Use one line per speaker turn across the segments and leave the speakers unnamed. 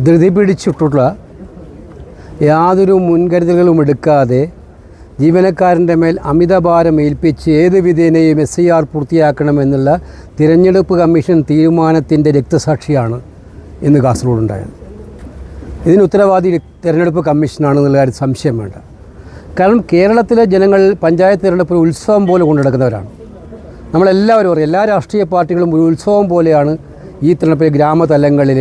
ധൃതി പിടിച്ചിട്ടുള്ള യാതൊരു മുൻകരുതലുകളും എടുക്കാതെ ജീവനക്കാരൻ്റെ മേൽ അമിതഭാരം ഏൽപ്പിച്ച് ഏത് വിധേനയും SIR പൂർത്തിയാക്കണമെന്നുള്ള തിരഞ്ഞെടുപ്പ് കമ്മീഷൻ തീരുമാനത്തിൻ്റെ രക്തസാക്ഷിയാണ് ഇന്ന് കാസർഗോഡുണ്ടായത്. ഇതിന് ഉത്തരവാദി തിരഞ്ഞെടുപ്പ് കമ്മീഷനാണെന്നുള്ള കാര്യം സംശയം വേണ്ട. കാരണം കേരളത്തിലെ ജനങ്ങൾ പഞ്ചായത്ത് തിരഞ്ഞെടുപ്പ് ഒരു ഉത്സവം പോലെ കൊണ്ടുനടക്കുന്നവരാണ്. നമ്മളെല്ലാവരും അറിയാം, എല്ലാ രാഷ്ട്രീയ പാർട്ടികളും ഒരു ഉത്സവം പോലെയാണ് ഈ തിരഞ്ഞെടുപ്പിൽ ഗ്രാമതലങ്ങളിൽ,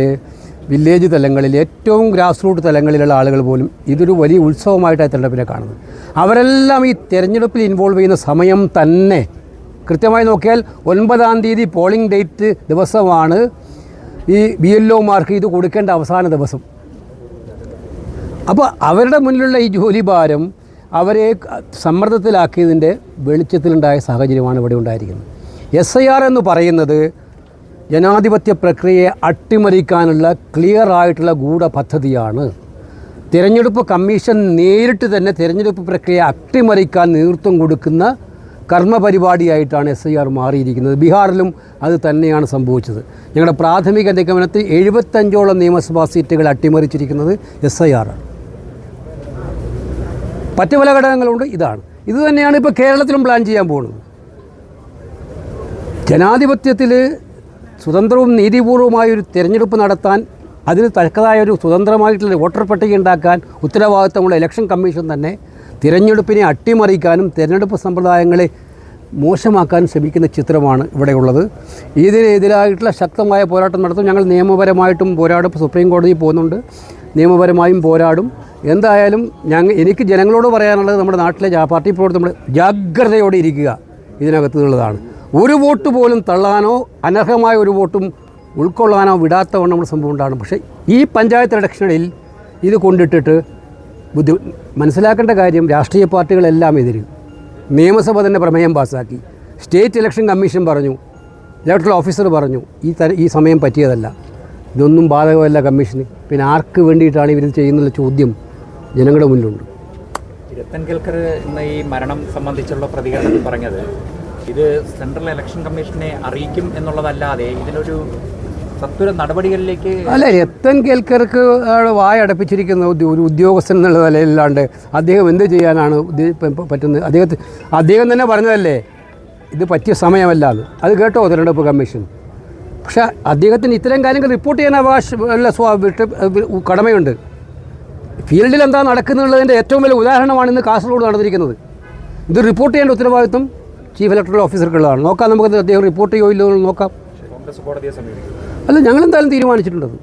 വില്ലേജ് തലങ്ങളിൽ, ഏറ്റവും ഗ്രാസ് റൂട്ട് തലങ്ങളിലുള്ള ആളുകൾ പോലും ഇതൊരു വലിയ ഉത്സവമായിട്ടാണ് തിരഞ്ഞെടുപ്പിനെ കാണുന്നത്. അവരെല്ലാം ഈ തിരഞ്ഞെടുപ്പിൽ ഇൻവോൾവ് ചെയ്യുന്ന സമയം തന്നെ കൃത്യമായി നോക്കിയാൽ 9-ാം തീയതി പോളിംഗ് ഡേറ്റ് ദിവസമാണ് ഈ BLOമാർക്ക് ഇത് കൊടുക്കേണ്ട അവസാന ദിവസം. അപ്പോൾ അവരുടെ മുന്നിലുള്ള ഈ ജോലിഭാരം അവരെ സമ്മർദ്ദത്തിലാക്കിയതിൻ്റെ വെളിച്ചത്തിലുണ്ടായ സാഹചര്യമാണ് ഇവിടെ ഉണ്ടായിരിക്കുന്നത്. SIR എന്ന് പറയുന്നത് ജനാധിപത്യ പ്രക്രിയയെ അട്ടിമറിക്കാനുള്ള ക്ലിയറായിട്ടുള്ള ഗൂഢപദ്ധതിയാണ്. തിരഞ്ഞെടുപ്പ് കമ്മീഷൻ നേരിട്ട് തന്നെ തിരഞ്ഞെടുപ്പ് പ്രക്രിയയെ അട്ടിമറിക്കാൻ നേതൃത്വം കൊടുക്കുന്ന കർമ്മപരിപാടിയായിട്ടാണ് SIR മാറിയിരിക്കുന്നത്. ബീഹാറിലും അത് തന്നെയാണ് സംഭവിച്ചത്. ഞങ്ങളുടെ പ്രാഥമിക നിഗമനത്തിൽ 75ഓളം നിയമസഭാ സീറ്റുകൾ അട്ടിമറിച്ചിരിക്കുന്നത് SIR ആണ്. മറ്റു പല ഘടകങ്ങളുണ്ട്. ഇത് തന്നെയാണ് ഇപ്പോൾ കേരളത്തിലും പ്ലാൻ ചെയ്യാൻ പോകുന്നത്. ജനാധിപത്യത്തിൽ സ്വതന്ത്രവും നീതിപൂർവമായൊരു തിരഞ്ഞെടുപ്പ് നടത്താൻ, അതിന് തക്കതായൊരു സ്വതന്ത്രമായിട്ടുള്ള വോട്ടർ പട്ടിക ഉണ്ടാക്കാൻ ഉത്തരവാദിത്തമുള്ള ഇലക്ഷൻ കമ്മീഷൻ തന്നെ തിരഞ്ഞെടുപ്പിനെ അട്ടിമറിക്കാനും തിരഞ്ഞെടുപ്പ് സമ്പ്രദായങ്ങളെ മോശമാക്കാനും ശ്രമിക്കുന്ന ചിത്രമാണ് ഇവിടെയുള്ളത്. ഇതിനെതിരായിട്ടുള്ള ശക്തമായ പോരാട്ടം നടത്തും. ഞങ്ങൾ നിയമപരമായിട്ടും പോരാടും. സുപ്രീം കോടതിയിൽ പോകുന്നുണ്ട്, നിയമപരമായും പോരാടും. എന്തായാലും എനിക്ക് ജനങ്ങളോട് പറയാനുള്ളത് നമ്മുടെ നാട്ടിലെ പാർട്ടി പ്രവർത്തനം ജാഗ്രതയോടെ ഇരിക്കുക ഇതിനകത്ത് എന്നുള്ളതാണ്. ഒരു വോട്ട് പോലും തള്ളാനോ അനർഹമായ ഒരു വോട്ടും ഉൾക്കൊള്ളാനോ വിടാത്തവണ്ണം നമ്മുടെ സംഭവം ഉണ്ടാകും. പക്ഷേ ഈ പഞ്ചായത്ത് ഇലക്ഷനിൽ ഇത് കൊണ്ടിട്ടിട്ട് മനസ്സിലാക്കേണ്ട കാര്യം, രാഷ്ട്രീയ പാർട്ടികളെല്ലാം എതിര്. നിയമസഭ തന്നെ പ്രമേയം പാസ്സാക്കി, സ്റ്റേറ്റ് ഇലക്ഷൻ കമ്മീഷൻ പറഞ്ഞു, ഇലക്ടറൽ ഓഫീസർ പറഞ്ഞു ഈ സമയം പറ്റിയതല്ല, ഇതൊന്നും ബാധകമല്ല കമ്മീഷന്. പിന്നെ ആർക്ക് വേണ്ടിയിട്ടാണ് ഇവരിത് ചെയ്യുന്നുള്ള ചോദ്യം ജനങ്ങളുടെ മുന്നിലുണ്ട്.
രത്തൻ കേൽക്കർ ഇന്ന് ഈ മരണം സംബന്ധിച്ചുള്ള പ്രതികരണത്തിൽ പറഞ്ഞത് ഇത് സെൻട്രൽ ഇലക്ഷൻ കമ്മീഷനെ അറിയിക്കും എന്നുള്ളതല്ലാതെ ഇതിനൊരു സത്വര നടപടികളിലേക്ക്
അല്ല. രത്തൻ കേൽക്കർക്ക് വായടപ്പിച്ചിരിക്കുന്ന ഒരു ഉദ്യോഗസ്ഥൻ എന്നുള്ള നിലയിലാണ്ട് അദ്ദേഹം എന്ത് ചെയ്യാനാണ് പറ്റുന്നത്? അദ്ദേഹം തന്നെ പറഞ്ഞതല്ലേ ഇത് പറ്റിയ സമയമല്ല എന്ന്. അത് കേട്ടോ തിരഞ്ഞെടുപ്പ് കമ്മീഷൻ. പക്ഷേ അദ്ദേഹത്തിന് ഇത്തരം കാര്യങ്ങൾ റിപ്പോർട്ട് ചെയ്യാൻ കടമയുണ്ട്. ഫീൽഡിൽ എന്താ നടക്കുന്നുള്ളതിൻ്റെ ഏറ്റവും വലിയ ഉദാഹരണമാണ് ഇന്ന് കാസർഗോഡ് നടന്നിരിക്കുന്നത്. ഇത് റിപ്പോർട്ട് ചെയ്യേണ്ട ഉത്തരവാദിത്വം ചീഫ് ഇലക്ടറൽ ഓഫീസർക്കുള്ളതാണ്. നോക്കാം, നമുക്ക് അദ്ദേഹം റിപ്പോർട്ട് ചെയ്യോ ഇല്ലോ നോക്കാം.
കോൺഗ്രസ് കോടതിയെ സമീപിക്കും.
അല്ല, ഞങ്ങളെന്തായാലും തീരുമാനിച്ചിട്ടുണ്ടത്.